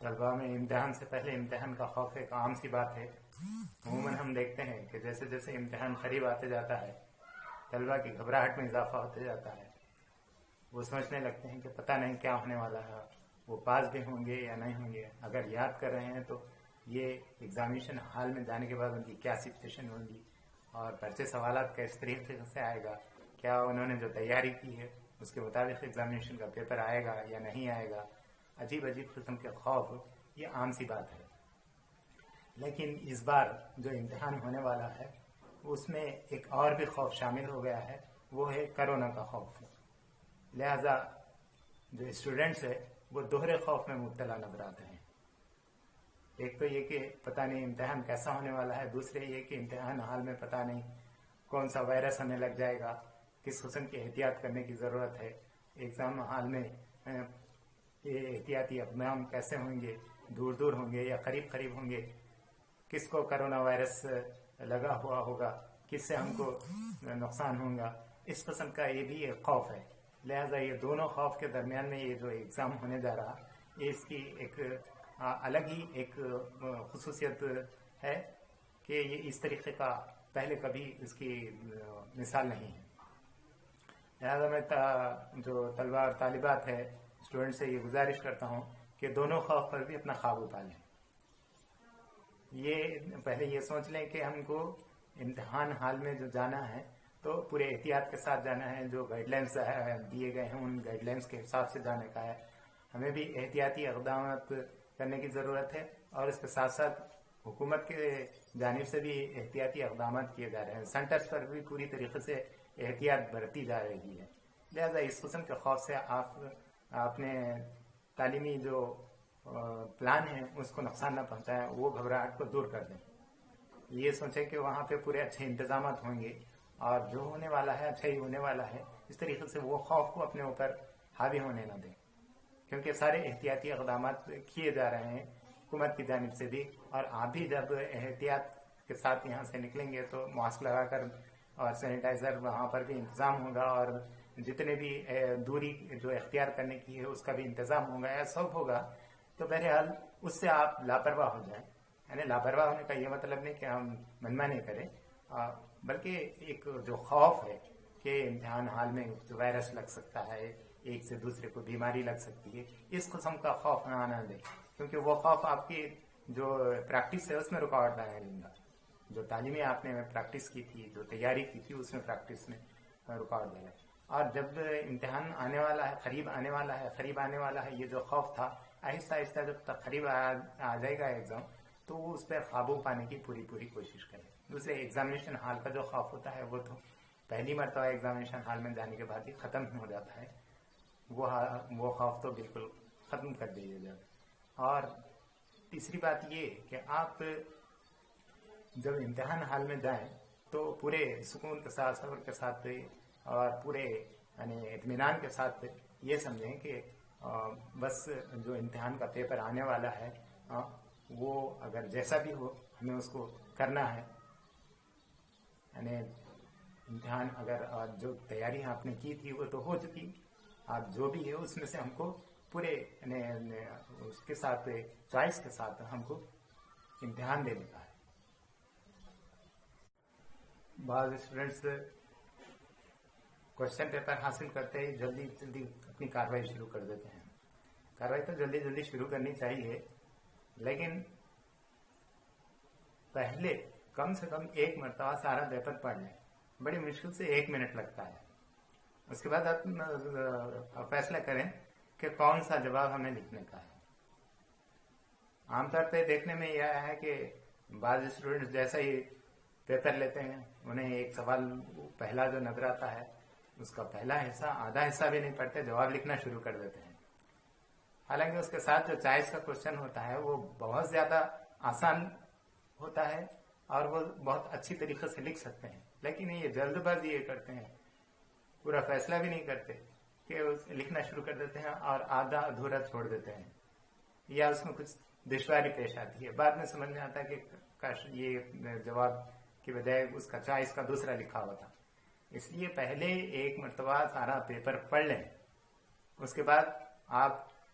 طلبا میں امتحان سے پہلے امتحان کا خوف ایک عام سی بات ہے. عموماً ہم دیکھتے ہیں کہ جیسے جیسے امتحان قریب آتے جاتا ہے طلبا کی گھبراہٹ میں اضافہ ہوتے جاتا ہے. وہ سوچنے لگتے ہیں کہ پتہ نہیں کیا ہونے والا ہے, وہ پاس بھی ہوں گے یا نہیں ہوں گے. اگر یاد کر رہے ہیں تو یہ ایگزامینیشن ہال میں جانے کے بعد ان کی کیا سچویشن ہوگی اور پرچے سوالات کا اس طریقے سے آئے گا, کیا انہوں نے جو تیاری کی ہے اس کے مطابق ایگزامینیشن کا پیپر آئے گا یا نہیں آئے گا. عجیب عجیب قسم کے خوف, یہ عام سی بات ہے. لیکن اس بار جو امتحان ہونے والا ہے اس میں ایک اور بھی خوف شامل ہو گیا ہے, وہ ہے کرونا کا خوف. لہذا جو اسٹوڈنٹس ہے وہ دوہرے خوف میں مبتلا نظر آتے ہیں. ایک تو یہ کہ پتہ نہیں امتحان کیسا ہونے والا ہے, دوسرے یہ کہ امتحان حال میں پتہ نہیں کون سا وائرس ہمیں لگ جائے گا, کس قسم کی احتیاط کرنے کی ضرورت ہے. ایگزام حال میں یہ احتیاطی اقدام کیسے ہوں گے, دور دور ہوں گے یا قریب قریب ہوں گے, کس کو کرونا وائرس لگا ہوا ہوگا, کس سے ہم کو نقصان ہوگا. اس قسم کا یہ بھی ایک خوف ہے. لہذا یہ دونوں خوف کے درمیان میں یہ جو ایگزام ہونے جا رہا یہ اس کی ایک الگ ہی ایک خصوصیت ہے کہ یہ اس طریقے کا پہلے کبھی اس کی مثال نہیں ہے. لہذا میں جو طلبہ اور طالبات ہے اسٹوڈنٹ سے یہ گزارش کرتا ہوں کہ دونوں خوف پر بھی اپنا قابو پا لیں. یہ پہلے یہ سوچ لیں کہ ہم کو امتحان حال میں جو جانا ہے تو پورے احتیاط کے ساتھ جانا ہے. جو گائیڈ لائنس دیے گئے ہیں ان گائیڈ لائنس کے حساب سے جانے کا ہے. ہمیں بھی احتیاطی اقدامات کرنے کی ضرورت ہے اور اس کے ساتھ ساتھ حکومت کے جانب سے بھی احتیاطی اقدامات کیے جا رہے ہیں. سینٹرز پر بھی پوری طریقے سے احتیاط برتی جا رہی ہے. لہذا اس قسم کے خوف سے آپ اپنے تعلیمی جو پلان ہے اس کو نقصان نہ پہنچائیں, وہ گھبراہٹ کو دور کر دیں. یہ سوچیں کہ وہاں پہ پورے اچھے انتظامات ہوں گے اور جو ہونے والا ہے اچھا ہی ہونے والا ہے. اس طریقے سے وہ خوف کو اپنے اوپر حاوی ہونے نہ دیں, کیونکہ سارے احتیاطی اقدامات کیے جا رہے ہیں حکومت کی جانب سے بھی. اور آپ بھی جب احتیاط کے ساتھ یہاں سے نکلیں گے تو ماسک لگا کر اور سینیٹائزر وہاں پر بھی انتظام ہوگا اور جتنے بھی دوری جو اختیار کرنے کی ہے اس کا بھی انتظام ہوگا یا سب ہوگا. تو بہرحال اس سے آپ لاپرواہ ہو جائیں. یعنی لاپرواہ ہونے کا یہ مطلب نہیں کہ ہم منمانی کریں, بلکہ ایک جو خوف ہے کہ امتحان حال میں جو وائرس لگ سکتا ہے, ایک سے دوسرے کو بیماری لگ سکتی ہے, اس قسم کا خوف نہ آنا دیں, کیونکہ وہ خوف آپ کی جو پریکٹس ہے اس میں رکاوٹ ڈالے گا. جو تعلیمی آپ نے پریکٹس کی تھی, جو تیاری کی تھی, اس میں پریکٹس میں رکاوٹ ڈالے. اور جب امتحان آنے والا ہے, قریب آنے والا ہے, یہ جو خوف تھا آہستہ آہستہ جب تک قریب آ جائے گا ایگزام تو وہ اس پہ قابو پانے کی پوری کوشش کریں. دوسرے ایگزامینیشن ہال کا جو خوف ہوتا ہے وہ تو پہلی مرتبہ ایگزامینیشن ہال میں جانے کے بعد ہی ختم ہو جاتا ہے. وہ خوف تو بالکل ختم کر دیجیے جائے. اور تیسری بات یہ کہ آپ جب امتحان حال میں جائیں تو پورے سکون کے ساتھ, صبر کے ساتھ اور پورے یعنی اطمینان کے ساتھ یہ سمجھیں کہ بس جو امتحان کا پیپر آنے والا ہے وہ اگر جیسا بھی ہو ہمیں اس کو کرنا ہے. یعنی امتحان اگر جو تیاری آپ نے کی تھی وہ تو ہو چکی, آپ جو بھی ہے اس میں سے ہم کو پورے اس کے ساتھ چوائس کے ساتھ ہم کو امتحان دینے کا ہے. بعض اسٹوڈنٹس کوشچن پیپر حاصل کرتے ہی جلدی اپنی کارروائی شروع کر دیتے ہیں. کارروائی تو جلدی شروع کرنی چاہیے, لیکن پہلے کم سے کم ایک مرتبہ سارا پیپر پڑھ لیں. بڑی مشکل سے 1 منٹ لگتا ہے. اس کے بعد آپ فیصلہ کریں کہ کون سا جواب ہمیں لکھنے کا ہے. عام طور پہ دیکھنے میں یہ آیا ہے کہ بعض اسٹوڈنٹس جیسا ہی پیپر لیتے ہیں انہیں ایک سوال پہلا جو نظر آتا ہے اس کا پہلا حصہ, آدھا حصہ بھی نہیں پڑھتے, جواب لکھنا شروع کر دیتے ہیں. حالانکہ اس کے ساتھ جو چوائس کا کوشچن ہوتا ہے وہ بہت زیادہ آسان ہوتا ہے اور وہ بہت اچھی طریقے سے لکھ سکتے ہیں. لیکن یہ جلد بازی یہ کرتے ہیں, پورا فیصلہ بھی نہیں کرتے کہ لکھنا شروع کر دیتے ہیں اور آدھا ادھورا چھوڑ دیتے ہیں, یا اس میں کچھ دشواری پیش آتی ہے. بعد میں سمجھ میں آتا ہے کہ کاش یہ جواب کی بجائے اس کا چوائس کا دوسرا لکھا ہوا تھا. اس لیے پہلے ایک مرتبہ سارا پیپر پڑھ لیں, اس کے بعد آپ